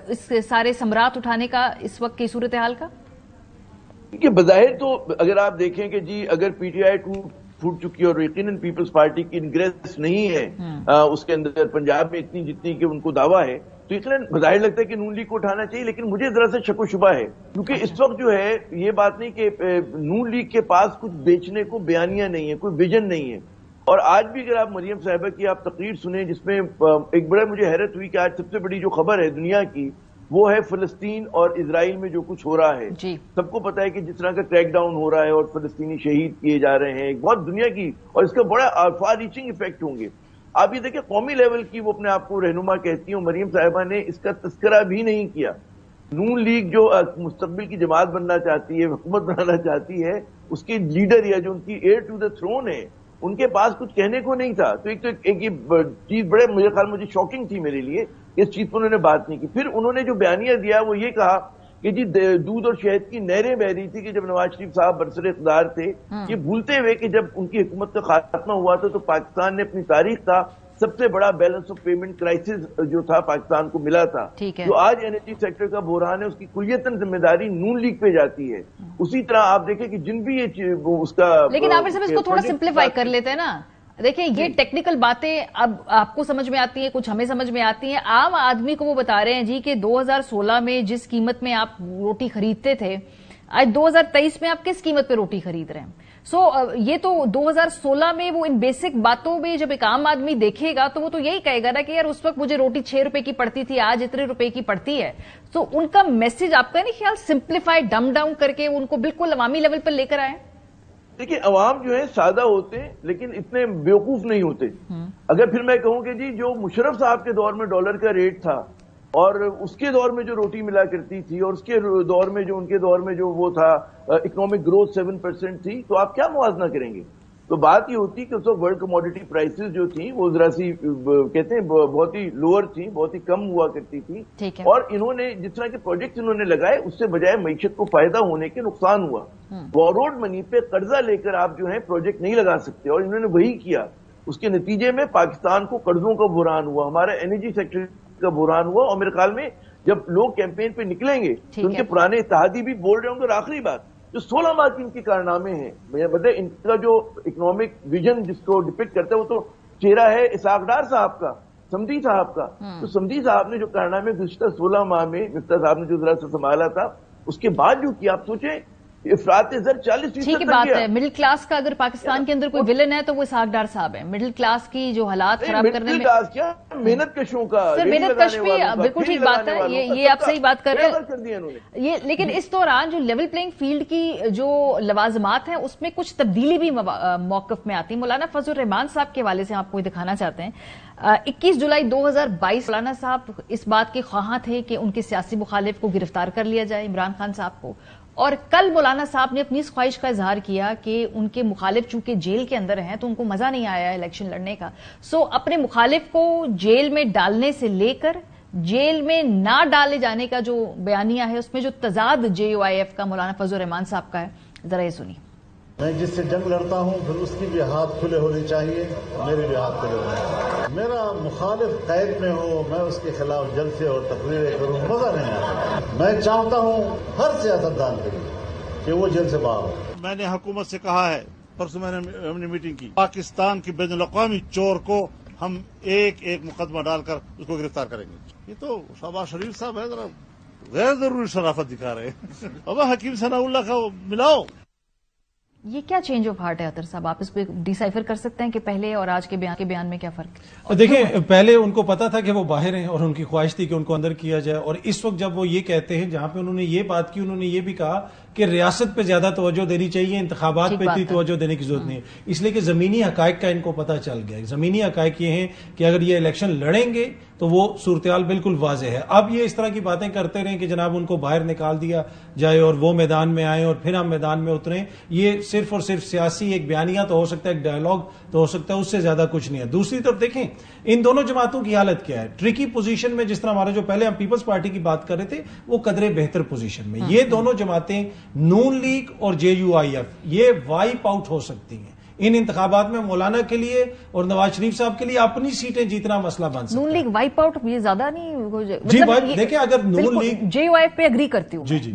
اس سارے ثمرات اٹھانے کا اس وقت کی صورتحال کا؟ کہ بظاہر تو اگر آپ دیکھیں کہ جی اگر پی ٹی آئی پھوٹ چکی ہے اور یقیناً پیپلز پارٹی کی انگریس نہیں ہے اس کے اندر پنجاب میں اتنی جتنی کہ ان کو دعویٰ ہے، تو یقیناً بظاہر لگتا ہے کہ نون لیگ کو اٹھانا چاہیے. لیکن مجھے ذرا سے شک و شبہ ہے، کیونکہ اس وقت جو ہے یہ بات نہیں کہ نون لیگ کے پاس کچھ بیچنے کو بیانیہ نہیں ہے، کوئی ویژن نہیں ہے. اور آج بھی اگر آپ مریم صاحبہ کی آپ تقریر سنیں جس میں ایک بڑا مجھے حیرت ہوئی کہ آج سب سے بڑی جو خبر ہے دنیا کی وہ ہے فلسطین اور اسرائیل میں جو کچھ ہو رہا ہے. سب کو پتا ہے کہ جس طرح کا کریک ڈاؤن ہو رہا ہے اور فلسطینی شہید کیے جا رہے ہیں، بہت دنیا کی، اور اس کا بڑا فار ریچنگ ایفیکٹ ہوں گے. آپ یہ دیکھیں قومی لیول کی وہ اپنے آپ کو رہنما کہتی ہوں، مریم صاحبہ نے اس کا تذکرہ بھی نہیں کیا. نون لیگ جو مستقبل کی جماعت بننا چاہتی ہے، حکومت بنانا چاہتی ہے، اس کے لیڈر یا جو ان کی ایئر ٹو دا تھرون ہے ان کے پاس کچھ کہنے کو نہیں تھا. تو ایک یہ چیز بڑے مجھے شاکنگ تھی میرے لیے، اس چیز پر انہوں نے بات نہیں کی. پھر انہوں نے جو بیانیہ دیا وہ یہ کہا کہ جی دودھ اور شہد کی نہریں بہ رہی تھی کہ جب نواز شریف صاحب برسر اقتدار تھے، یہ بھولتے ہوئے کہ جب ان کی حکومت کا خاتمہ ہوا تھا تو پاکستان نے اپنی تاریخ کا سب سے بڑا بیلنس آف پیمنٹ کرائسس جو تھا پاکستان کو ملا تھا. جو آج انرجی سیکٹر کا بحران ہے اس کی کلیتاً ذمہ داری نون لیگ پہ جاتی ہے. اسی طرح آپ دیکھیں کہ جن بھی یہ اس کا، لیکن عامر صاحب اس کو تھوڑا سمپلیفائی کر لیتے ہیں نا. دیکھیں یہ ٹیکنیکل باتیں اب آپ کو سمجھ میں آتی ہیں، کچھ ہمیں سمجھ میں آتی ہیں. عام آدمی کو وہ بتا رہے ہیں جی کہ 2016 میں جس قیمت میں آپ روٹی خریدتے تھے، آج 2023 میں آپ کس قیمت پہ روٹی خرید رہے ہیں. یہ تو 2016 میں وہ ان بیسک باتوں میں جب ایک عام آدمی دیکھے گا تو وہ تو یہی کہے گا نا کہ یار اس وقت مجھے روٹی 6 روپے کی پڑتی تھی، آج اتنے روپے کی پڑتی ہے. سو ان کا میسج آپ کا نہیں خیال سمپلیفائی ڈم ڈاؤن کر کے ان کو بالکل عوامی لیول پر لے کر آئے؟ دیکھیں عوام جو ہے سادہ ہوتے ہیں لیکن اتنے بیوقوف نہیں ہوتے. اگر پھر میں کہوں کہ جی جو مشرف صاحب کے دور میں ڈالر کا ریٹ تھا اور اس کے دور میں جو روٹی ملا کرتی تھی اور اس کے دور میں جو ان کے دور میں جو وہ تھا اکنامک گروتھ 7% تھی، تو آپ کیا موازنہ کریں گے؟ تو بات یہ ہوتی کہ اس وقت ورلڈ کموڈیٹی پرائسز جو تھیں وہ ذرا سی کہتے ہیں بہت ہی لوور تھیں، بہت ہی کم ہوا کرتی تھی، اور انہوں نے جس طرح کے پروجیکٹ انہوں نے لگائے اس سے بجائے معیشت کو فائدہ ہونے کے نقصان ہوا۔ بوروڈ منی پہ قرضہ لے کر آپ جو ہے پروجیکٹ نہیں لگا سکتے، اور انہوں نے وہی کیا۔ اس کے نتیجے میں پاکستان کو قرضوں کا بحران ہوا، ہمارا انرجی سیکٹر کا بحران ہوا، اور میرے خیال میں جب لوگ کیمپین پہ نکلیں گے تو ان کے پرانے اتحادی بھی بول رہے ہوں گے۔ اور آخری بات، جو 16 ماہ کی ان کے کارنامے ہیں، مطلب ان کا جو اکنامک ویژن جس کو ڈپکٹ کرتا ہے وہ تو چہرہ ہے اسحاق ڈار صاحب کا، سمدھی صاحب کا۔ تو سمدھی صاحب نے جو کارنامے گزشتہ 16 ماہ میں مفتاح صاحب نے جو ذرا سے سنبھالا تھا، اس کے بعد جو کیا، آپ سوچیں افراط زر 40% ٹھیک ہے، بات ہے مڈل کلاس کا اگر پاکستان کے اندر کوئی ولن ہے تو وہ اسحاق ڈار صاحب ہیں۔ مڈل کلاس کی جو حالات خراب کرنے میں کیا محنت کشوں کا، سر محنت کش بھی بالکل ٹھیک بات ہے، یہ آپ صحیح بات کر رہے ہیں یہ، لیکن اس دوران جو لیول پلینگ فیلڈ کی جو لوازمات ہیں اس میں کچھ تبدیلی بھی موقف میں آتی ہے۔ مولانا فضل الرحمان صاحب کے حوالے سے آپ کو دکھانا چاہتے ہیں، 21 جولائی 2022 مولانا صاحب اس بات کے خواہاں تھے کہ ان کے سیاسی مخالف کو گرفتار کر لیا جائے، عمران خان صاحب کو، اور کل مولانا صاحب نے اپنی اس خواہش کا اظہار کیا کہ ان کے مخالف چونکہ جیل کے اندر ہیں تو ان کو مزہ نہیں آیا الیکشن لڑنے کا، اپنے مخالف کو جیل میں ڈالنے سے لے کر جیل میں نہ ڈالے جانے کا جو بیانیہ ہے اس میں جو تضاد JUIF کا مولانا فضل الرحمان صاحب کا ہے، ذرا یہ سنیے۔ میں جس سے جنگ لڑتا ہوں پھر اس کی بھی ہاتھ کھلے ہونے چاہیے، میرے بھی ہاتھ کھلے ہونے چاہیے۔ میرا مخالف قید میں ہو، میں اس کے خلاف جلسے اور تقریریں کروں، مزہ نہیں آتا۔ میں چاہتا ہوں ہر سیاستدان کے لیے کہ وہ جیل سے باہر ہو۔ میں نے حکومت سے کہا ہے، پرسوں میں نے میٹنگ کی، پاکستان کی بین الاقوامی چور کو ہم ایک ایک مقدمہ ڈال کر اس کو گرفتار کریں گے۔ یہ تو شہباز شریف صاحب ہے، ذرا غیر ضروری شرافت دکھا رہے ہیں۔ ابا حکیم ثناء اللہ کا ملاؤ۔ یہ کیا چینج آف ہارٹ ہے عطر صاحب، آپ اس پہ ڈیسائفر کر سکتے ہیں کہ پہلے اور آج کے بیان میں کیا فرق ہے؟ دیکھیں، پہلے ان کو پتا تھا کہ وہ باہر ہیں اور ان کی خواہش تھی کہ ان کو اندر کیا جائے، اور اس وقت جب وہ یہ کہتے ہیں، جہاں پہ انہوں نے یہ بات کی، انہوں نے یہ بھی کہا کہ ریاست پہ زیادہ توجہ دینی چاہیے، انتخابات پہ اتنی توجہ دینے کی ضرورت نہیں ہے، اس لیے کہ زمینی حقائق کا ان کو پتہ چل گیا۔ زمینی حقائق یہ ہیں کہ اگر یہ الیکشن لڑیں گے تو وہ صورتحال بالکل واضح ہے۔ اب یہ اس طرح کی باتیں کرتے رہیں کہ جناب ان کو باہر نکال دیا جائے اور وہ میدان میں آئیں اور پھر ہم میدان میں اتریں، یہ صرف اور صرف سیاسی ایک بیانیہ تو ہو سکتا ہے، ایک ڈائیلاگ تو ہو سکتا ہے، اس سے زیادہ کچھ نہیں ہے۔ دوسری طرف دیکھیں ان دونوں جماعتوں کی حالت کیا ہے، ٹرکی پوزیشن میں، جس طرح ہمارے جو پہلے ہم پیپلز پارٹی کی بات کر رہے تھے وہ قدرے بہتر پوزیشن میں، یہ دونوں جماعتیں نون لیگ اور JUIF یہ وائپ آؤٹ ہو سکتی ہیں ان انتخابات میں۔ مولانا کے لیے اور نواز شریف صاحب کے لیے اپنی سیٹیں جیتنا مسئلہ بن سکتا ہے۔ نون لیگ وائپ آؤٹ یہ زیادہ نہیں جی دیکھیں، اگر نون لیگ JUIF پہ اگری کرتی ہوں، جی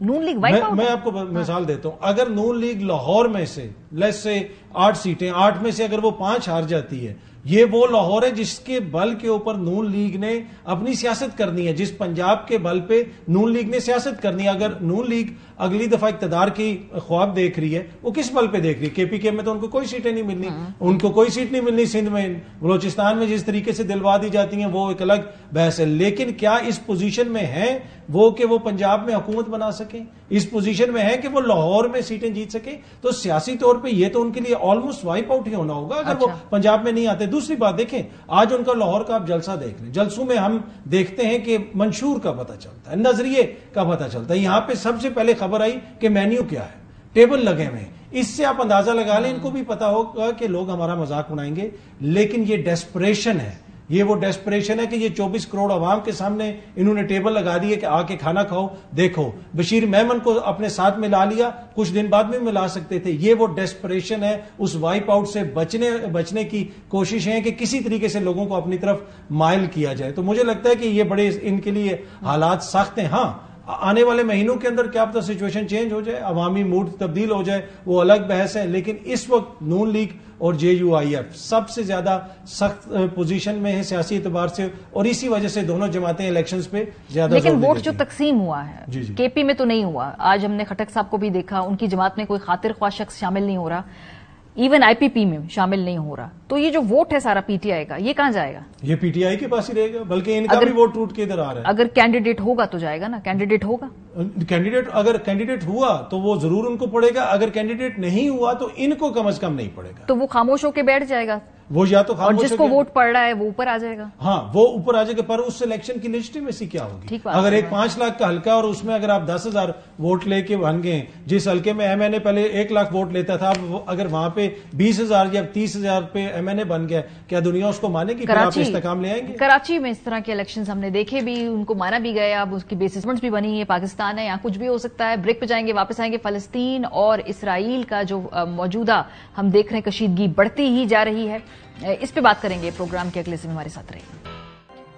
نون لیگ وائپ آؤٹ، میں آپ کو مثال دیتا ہوں، اگر نون لیگ لاہور میں سے لیٹس سے 8 سیٹیں، 8 میں سے اگر وہ 5 ہار جاتی ہے، یہ وہ لاہور ہے جس کے بل کے اوپر نون لیگ نے اپنی سیاست کرنی ہے، جس پنجاب کے بل پہ نون لیگ نے سیاست کرنی ہے۔ اگر نون لیگ اگلی دفعہ اقتدار کی خواب دیکھ رہی ہے، وہ کس بل پہ دیکھ رہی ہے؟ KPK میں تو ان کو کوئی سیٹیں نہیں ملنی، ان کو کوئی سیٹ نہیں ملنی، سندھ میں، بلوچستان میں جس طریقے سے دلوا دی جاتی ہیں وہ ایک الگ بحث ہے، لیکن کیا اس پوزیشن میں ہیں وہ کہ وہ پنجاب میں حکومت بنا سکیں، اس پوزیشن میں ہے کہ وہ لاہور میں سیٹیں جیت سکیں؟ تو سیاسی طور پہ یہ تو ان کے لیے آلموسٹ وائپ آؤٹ ہی ہونا ہوگا اگر وہ پنجاب میں نہیں آتے۔ دوسری بات دیکھیں، آج ان کا لاہور کا آپ جلسہ دیکھ لیں، جلسوں میں ہم دیکھتے ہیں کہ منشور کا پتہ چلتا ہے، نظریے کا پتہ چلتا ہے، یہاں پہ سب سے پہلے خبر آئی کہ مینیو کیا ہے، ٹیبل لگے ہوئے ہیں، اس سے آپ اندازہ لگا لیں ان کو بھی پتا ہوگا کہ لوگ ہمارا مذاق اڑائیں گے، لیکن یہ ڈیسپریشن ہے، یہ وہ ڈیسپریشن ہے کہ یہ 24 کروڑ عوام کے سامنے انہوں نے ٹیبل لگا دی ہے کہ آ کے کھانا کھاؤ، دیکھو بشیر میمن کو اپنے ساتھ ملا لیا، کچھ دن بعد میں ملا سکتے تھے، یہ وہ ڈیسپریشن ہے، اس وائپ آؤٹ سے بچنے کی کوشش ہے کہ کسی طریقے سے لوگوں کو اپنی طرف مائل کیا جائے۔ تو مجھے لگتا ہے کہ یہ بڑے ان کے لیے حالات سخت ہیں۔ ہاں آنے والے مہینوں کے اندر کیا پتہ سچویشن چینج ہو جائے، عوامی موڈ تبدیل ہو جائے، وہ الگ بحث ہے، لیکن اس وقت نون لیگ اور JUIF سب سے زیادہ سخت پوزیشن میں ہے سیاسی اعتبار سے، اور اسی وجہ سے دونوں جماعتیں الیکشنز پہ زیادہ، لیکن ووٹ جو تقسیم ہوا ہے KP میں تو نہیں ہوا، آج ہم نے خٹک صاحب کو بھی دیکھا، ان کی جماعت میں کوئی خاطر خواہ شخص شامل نہیں ہو رہا، ایون IPP میں شامل نہیں ہو رہا، تو یہ جو ووٹ ہے سارا PTI کا، یہ کہاں جائے گا؟ یہ PTI کے پاس ہی رہے گا، بلکہ ان کا بھی ووٹ ٹوٹ کے ادھر آ رہا ہے۔ اگر کینڈیڈیٹ ہوگا تو جائے گا نا، کینڈیڈیٹ ہوگا कैंडिडेट अगर कैंडिडेट हुआ तो वो जरूर उनको पड़ेगा, अगर कैंडिडेट नहीं हुआ तो इनको कम से कम नहीं पड़ेगा। तो वो खामोश होकर बैठ जाएगा, वो या तो और जिसको वोट पड़ रहा है वो ऊपर आ जाएगा। हाँ, वो ऊपर आ जाएगा, पर उस इलेक्शन की लेजिटिमेसी क्या होगी? अगर एक 5 लाख का हल्का और उसमें अगर आप 10,000 वोट लेके बन गए, जिस हल्के में एमएनए पहले 1 लाख वोट लेता था, अगर वहां पे 20,000 या 30,000 पे एमएनए बन गया, क्या दुनिया उसको मानेगी? आप इस्तेकाम ले आएंगे? कराची में इस तरह के इलेक्शन हमने देखे भी, उनको माना भी गया, अब उसकी बेसिसमेंट्स भी बनी है। पाकिस्तान है, यहाँ कुछ भी हो सकता है, ब्रेक पे जाएंगे वापस आएंगे। फलस्तीन और इसराइल का जो मौजूदा हम देख रहे हैं कशीदगी बढ़ती ही जा रही है, इस पे बात करेंगे। प्रोग्राम के अगले हिस्से में हमारे साथ रहिए।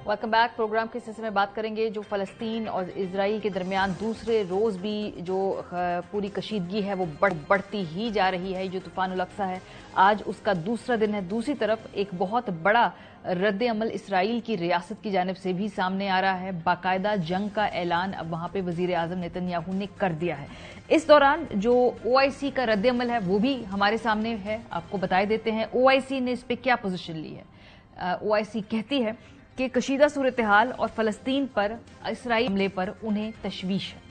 Welcome back. प्रोग्राम के हिस्से में बात करेंगे जो फलस्तीन और इजराइल के दरमियान दूसरे रोज भी जो पूरी कशीदगी है वो बढ़ती ही जा रही है। जो तूफान उल अक्सा है आज उसका दूसरा दिन है। दूसरी तरफ एक बहुत बड़ा रद्द अमल इसराइल की रियासत की जानिब से भी सामने आ रहा है। बाकायदा जंग का ऐलान अब वहां पे वजीर आजम नेतन्याहू ने कर दिया है। इस दौरान जो OIC का रद्द अमल है वो भी हमारे सामने है, आपको बताए देते हैं OIC ने इस पे क्या पोजीशन ली है। OIC कहती है कि कशीदा सूरत हाल और फलस्तीन पर इसराइली हमले पर उन्हें तशवीश है।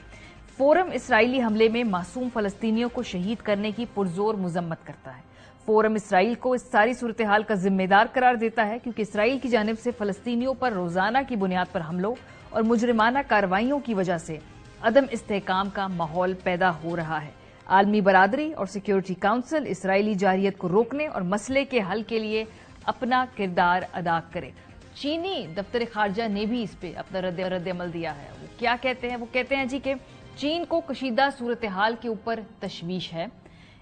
फोरम इसराइली हमले में मासूम फलस्तीनियों को शहीद करने की पुरजोर मजम्मत करता है। फोरम इसराइल को इस सारी सूरत हाल का जिम्मेदार करार देता है क्योंकि इसराइल की जानिब से फलस्तीनियों पर रोजाना की बुनियाद पर हमलों और मुजरिमाना कार्रवाइयों की वजह से अदम इस्तेहकाम का माहौल पैदा हो रहा है। आलमी बरादरी और सिक्योरिटी काउंसिल इसराइली जारियत को रोकने और मसले के हल के लिए अपना किरदार अदा करे। चीनी दफ्तर खारजा ने भी इस पे अपना रद्द अमल दिया है। वो क्या कहते हैं? वो कहते हैं जी कि चीन को कशीदा सूरत हाल के ऊपर तशवीश है।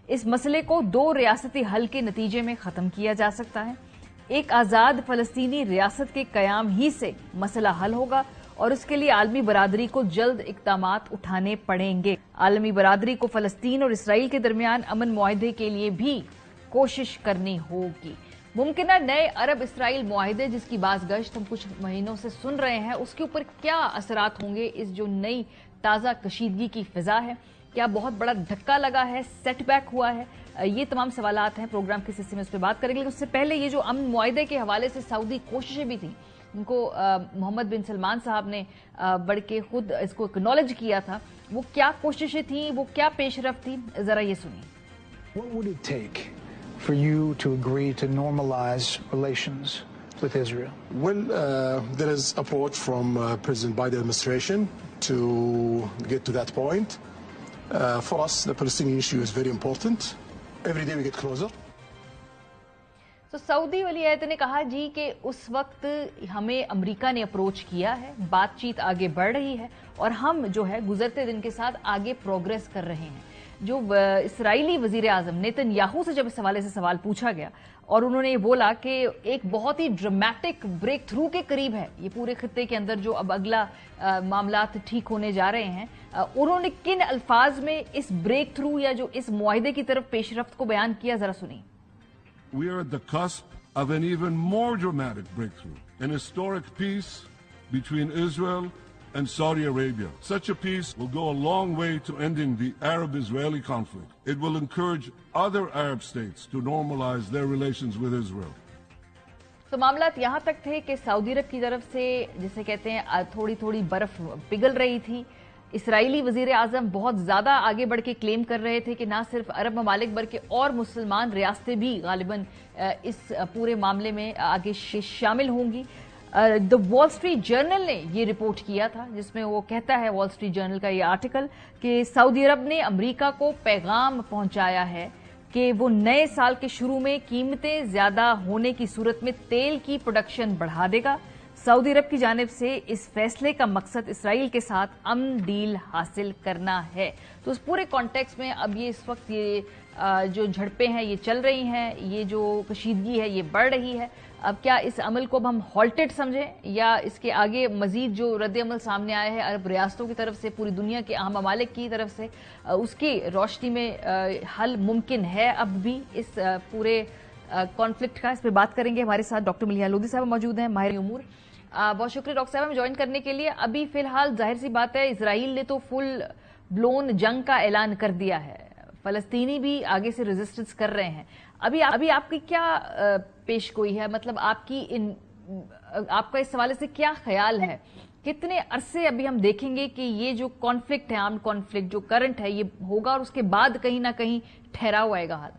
इस मसले को 2 रियासती हल के नतीजे में खत्म किया जा सकता है। एक आजाद फलस्तीनी रियासत के कयाम ही से मसला हल होगा और उसके लिए आलमी बरादरी को जल्द इक़दामात उठाने पड़ेंगे। आलमी बरादरी को फलस्तीन और इसराइल के दरमियान अमन मुआहदे के लिए भी कोशिश करनी होगी। मुमकिन नए अरब इसराइल मुआहदे जिसकी बाज़गश्त हम कुछ महीनों से सुन रहे हैं, उसके ऊपर क्या असरात होंगे? इस जो नई ताज़ा कशीदगी की फिजा है, क्या बहुत बड़ा धक्का लगा है, सेटबैक हुआ है? ये तमाम सवालात हैं। प्रोग्राम के हिस्से में उस पर बात करेंगे। उससे पहले ये जो अमन मुआहदे के हवाले से सऊदी कोशिशें भी थी, उनको मोहम्मद बिन सलमान साहब ने बढ़ के खुद इसको एक्नॉलेज किया था, वो क्या कोशिशें थी, वो क्या पेशरफ्त थी, जरा ये सुनिए। What would it take for you to agree to normalize relations with Israel? Well, there is approach from President Biden administration to get to that point. For us, the Palestinian issue is very important. Every day we get closer. तो Saudi वलीअहद ने कहा जी कि उस वक्त हमें America ने approach किया है, बातचीत आगे बढ़ रही है और हम जो है गुजरते दिन के साथ आगे प्रोग्रेस कर रहे हैं। जो इसराइली वजीर आजम नेतन्याहू से जब इस हवाले से सवाल पूछा गया और उन्होंने ये बोला कि एक बहुत ही ड्रामेटिक ब्रेक थ्रू के करीब है ये पूरे खित्ते के अंदर जो अब अगला मामलात ठीक होने जा रहे हैं, उन्होंने किन अल्फाज में इस ब्रेक थ्रू या जो इस मुआहदे की तरफ पेशरफ्त को बयान किया, जरा सुनिए। We are at the cusp of an even more dramatic breakthrough, an historic peace between Israel and Saudi Arabia. Such a peace will go a long way to ending the Arab-Israeli conflict. It will encourage other Arab states to normalize their relations with Israel. तो मामलात यहाँ तक थे कि Saudi अरब की तरफ से जिसे कहते हैं थोड़ी थोड़ी बर्फ पिघल रही थी। इसराइली वजीर आजम बहुत ज्यादा आगे बढ़ के क्लेम कर रहे थे कि ना सिर्फ अरब ममालिक बल्कि और मुसलमान रियासतें भी गालिबन इस पूरे मामले में आगे शामिल होंगी। द वॉल स्ट्रीट जर्नल ने ये रिपोर्ट किया था जिसमें वो कहता है, वॉल स्ट्रीट जर्नल का ये आर्टिकल, कि सऊदी अरब ने अमेरिका को पैगाम पहुंचाया है कि वो नए साल के शुरू में कीमतें ज्यादा होने की सूरत में तेल की प्रोडक्शन बढ़ा देगा। सऊदी अरब की जानिब से इस फैसले का मकसद इसराइल के साथ अमन डील हासिल करना है। तो उस पूरे कॉन्टेक्स्ट में अब ये इस वक्त ये जो झड़पें हैं ये चल रही हैं, ये जो कशीदगी है ये बढ़ रही है। अब क्या इस अमल को अब हम हॉल्टेड समझें या इसके आगे मजीद जो रद्द अमल सामने आया है अरब रियासतों की तरफ से, पूरी दुनिया के अहम ममालिक की तरफ से, उसकी रोशनी में हल मुमकिन है अब भी इस पूरे कॉन्फ्लिक्ट का? इस पर बात करेंगे। हमारे साथ डॉक्टर मलिहा लोधी साहब मौजूद हैं, माहिर उमूर। बहुत शुक्रिया डॉक्टर साहब हमें ज्वाइन करने के लिए। अभी फिलहाल जाहिर सी बात है इसराइल ने तो फुल ब्लोन जंग का ऐलान कर दिया है, फलस्तीनी भी आगे से रेजिस्टेंस कर रहे हैं। अभी आपकी क्या पेश गोई है, मतलब आपका इस हवाले से क्या ख्याल है कितने अरसे अभी हम देखेंगे कि ये जो कॉन्फ्लिक्ट है, आर्म्ड कॉन्फ्लिक्ट जो करंट है, ये होगा और उसके बाद कहीं ना कहीं ठहराव आएगा हाल?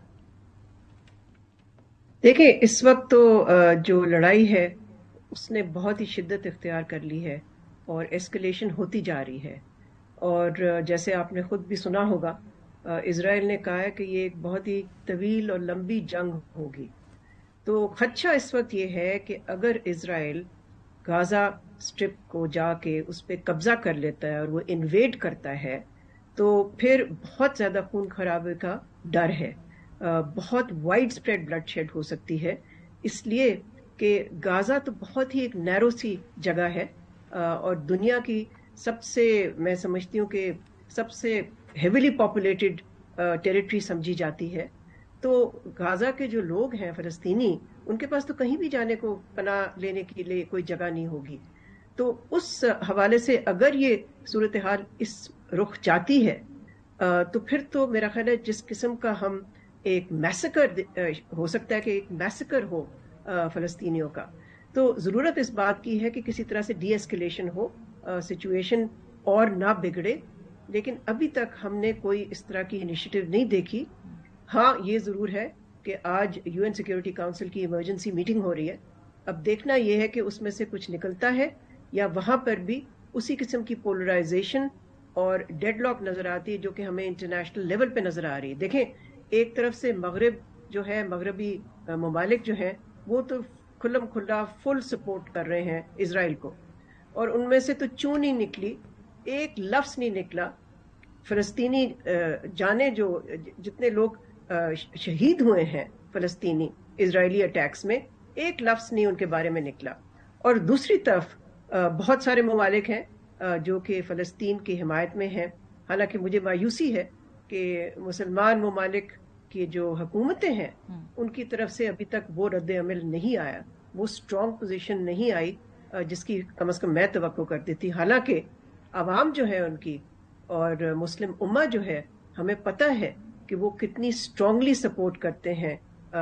देखिए, इस वक्त तो जो लड़ाई है उसने बहुत ही शिद्दत इख्तियार कर ली है और एस्केलेशन होती जा रही है। और जैसे आपने खुद भी सुना होगा, इजराइल ने कहा है कि ये एक बहुत ही तवील और लंबी जंग होगी। तो खदशा इस वक्त ये है कि अगर इजराइल गाजा स्ट्रिप को जाके उस पर कब्जा कर लेता है और वो इन्वेड करता है, तो फिर बहुत ज़्यादा खून खराबे का डर है। बहुत वाइड स्प्रेड ब्लड शेड हो सकती है, इसलिए कि गाजा तो बहुत ही एक नैरो सी जगह है और दुनिया की सबसे, मैं समझती हूँ कि सबसे हेविली पॉपुलेटेड टेरिटरी समझी जाती है। तो गाजा के जो लोग हैं फ़लस्तीनी, उनके पास तो कहीं भी जाने को, पनाह लेने के लिए कोई जगह नहीं होगी। तो उस हवाले से अगर ये सूरत हाल इस रुख जाती है तो फिर तो मेरा ख्याल है जिस किस्म का हम एक मैसेकर हो सकता है कि एक मैसेकर हो फ़लस्तीनियों का, तो ज़रूरत इस बात की है कि किसी तरह से डी एस्केलेशन हो, सिचुएशन और ना बिगड़े। लेकिन अभी तक हमने कोई इस तरह की इनिशिएटिव नहीं देखी। हाँ, ये ज़रूर है कि आज यूएन सिक्योरिटी काउंसिल की इमरजेंसी मीटिंग हो रही है। अब देखना यह है कि उसमें से कुछ निकलता है या वहाँ पर भी उसी किस्म की पोलराइजेशन और डेडलॉक नज़र आती है जो कि हमें इंटरनेशनल लेवल पे नज़र आ रही है। देखें, एक तरफ से मगरब जो है, मगरबी ममालिक जो हैं, वो तो खुल्लम खुल्ला फुल सपोर्ट कर रहे हैं इजराइल को, और उनमें से तो चूं नहीं निकली, एक लफ्ज़ नहीं निकला। फ़लस्तीनी जाने जो जितने लोग शहीद हुए हैं फ़लस्तीनी इजरायली अटैक्स में, एक लफ्ज़ नहीं उनके बारे में निकला। और दूसरी तरफ बहुत सारे ममालिक हैं जो कि फ़लस्तीन की हिमायत में हैं। हालांकि मुझे मायूसी है कि मुसलमान ममालिक की जो हुकूमतें हैं उनकी तरफ से अभी तक वो रद्द अमल नहीं आया, वो स्ट्रॉन्ग पोजीशन नहीं आई जिसकी कम से कम मैं तवक्को करती थी। हालांकि अवाम जो है उनकी और मुस्लिम उम्मा जो है, हमें पता है कि वो कितनी स्ट्रांगली सपोर्ट करते हैं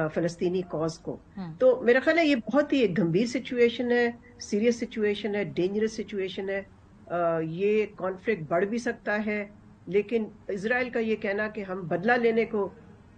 फ़लस्तीनी कॉज को। तो मेरा ख्याल है ये बहुत ही एक गंभीर सिचुएशन है, सीरियस सिचुएशन है, डेंजरस सिचुएशन है। ये कॉन्फ्लिक्ट बढ़ भी सकता है, लेकिन इजराइल का ये कहना कि हम बदला लेने को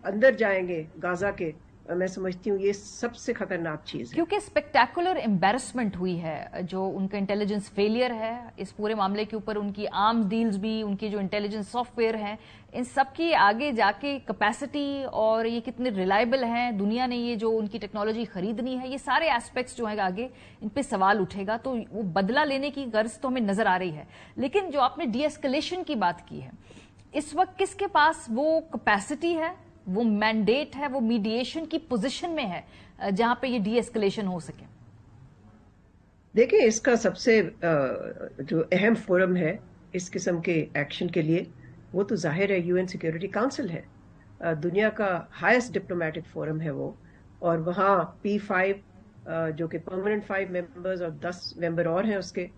अंदर जाएंगे गाजा के, मैं समझती हूँ ये सबसे खतरनाक चीज है। क्योंकि स्पेक्टेकुलर एम्बेरसमेंट हुई है, जो उनका इंटेलिजेंस फेलियर है इस पूरे मामले के ऊपर, उनकी आर्म्स डील्स भी, उनकी जो इंटेलिजेंस सॉफ्टवेयर है, इन सब की आगे जाके कैपेसिटी और ये कितने रिलायबल हैं, दुनिया ने ये जो उनकी टेक्नोलॉजी खरीदनी है, ये सारे एस्पेक्ट्स जो है आगे इन पे सवाल उठेगा। तो वो बदला लेने की गर्ज तो हमें नजर आ रही है। लेकिन जो आपने डी एस्केलेशन की बात की है, इस वक्त किसके पास वो कैपेसिटी है, वो मैंडेट है, वो मीडिएशन की पोजीशन में है जहां पे ये डी एस्केलेशन हो सके? देखिए, इसका सबसे जो अहम फोरम है इस किस्म के एक्शन के लिए, वो तो जाहिर है यूएन सिक्योरिटी काउंसिल है। दुनिया का हाईएस्ट डिप्लोमेटिक फोरम है वो, और वहाँ P5 जो कि परमानेंट 5 मेंबर्स और 10 मेंबर और हैं उसके,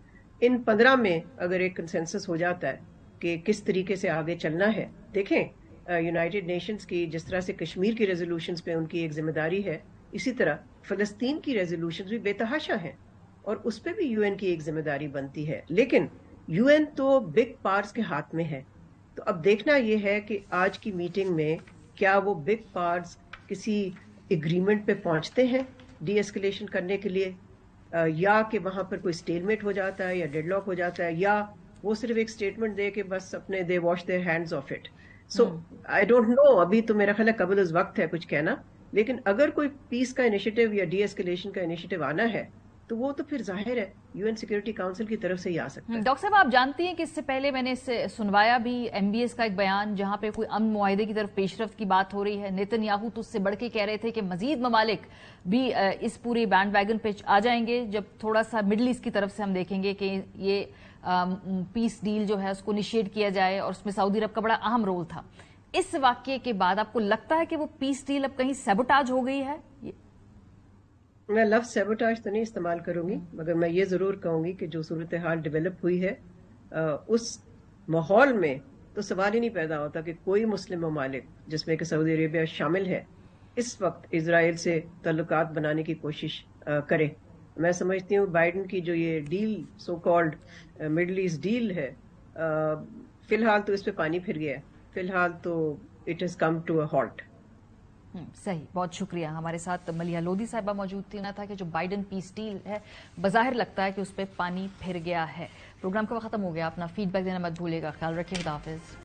इन 15 में अगर एक कंसेंसस हो जाता है कि किस तरीके से आगे चलना है। देखें, यूनाइटेड नेशंस की जिस तरह से कश्मीर की रेजोल्यूशंस पे उनकी एक जिम्मेदारी है, इसी तरह फ़लस्तीन की रेजोल्यूशंस भी बेतहाशा हैं और उस पे भी यूएन की एक जिम्मेदारी बनती है। लेकिन यूएन तो बिग पावर्स के हाथ में है। तो अब देखना यह है कि आज की मीटिंग में क्या वो बिग पावर्स किसी एग्रीमेंट पे पहुंचते हैं डी एस्केलेशन करने के लिए, या कि वहां पर कोई स्टेलमेट हो जाता है या डेडलॉक हो जाता है, या वो सिर्फ एक स्टेटमेंट दे के बस अपने दे wash their hands of it. So I don't know, अभी तो मेरा ख्याल है कबल उस वक्त है कुछ कहना। लेकिन अगर कोई पीस का इनिशिएटिव या डी एस्केलेशन का इनिशिएटिव आना है तो वो तो फिर जाहिर है यूएन सिक्योरिटी काउंसिल की तरफ से ही आ सकता है। डॉक्टर साहब, आप जानती हैं कि इससे पहले मैंने इससे सुनवाया भी एमबीएस का एक बयान जहां पे कोई अमन मुआहिदे की तरफ पेशरफ्त की बात हो रही है। नेतन्याहू तो उससे बढ़ के कह रहे थे कि मजीद ममालिक भी इस पूरे बैंड वैगन पे आ जाएंगे जब थोड़ा सा मिडल ईस्ट की तरफ से हम देखेंगे कि ये पीस डील जो है उसको निषेध किया जाए, और उसमें सऊदी अरब का बड़ा अहम रोल था। इस वाक्य के बाद आपको लगता है कि वो पीस डील अब कहीं सैबोटाज हो गई है? मैं लफ्ज सैबोटाज तो नहीं इस्तेमाल करूंगी, मगर मैं ये जरूर कहूंगी कि जो सूरत हाल डेवलप हुई है उस माहौल में तो सवाल ही नहीं पैदा होता कि कोई मुस्लिम ममालिक, जिसमें कि सऊदी अरेबिया शामिल है, इस वक्त इजराइल से ताल्लुकात बनाने की कोशिश करे। میں سمجھتی ہوں بائیڈن کی جو یہ deal so called Middle East deal ہے فی الحال تو اس پہ پانی پھر گیا ہے، فی الحال تو it has come to a halt. صحیح، بہت شکریہ. ہمارے ساتھ ملیحہ لودھی صاحبہ موجود تھی. تھا کہ جو بائیڈن پیس ڈیل ہے بظاہر لگتا ہے کہ اس پہ پانی پھر گیا ہے. پروگرام کا وقت ختم ہو گیا. اپنا فیڈ بیک دینا مت بھولیے گا. خیال رکھیے. خدا حافظ.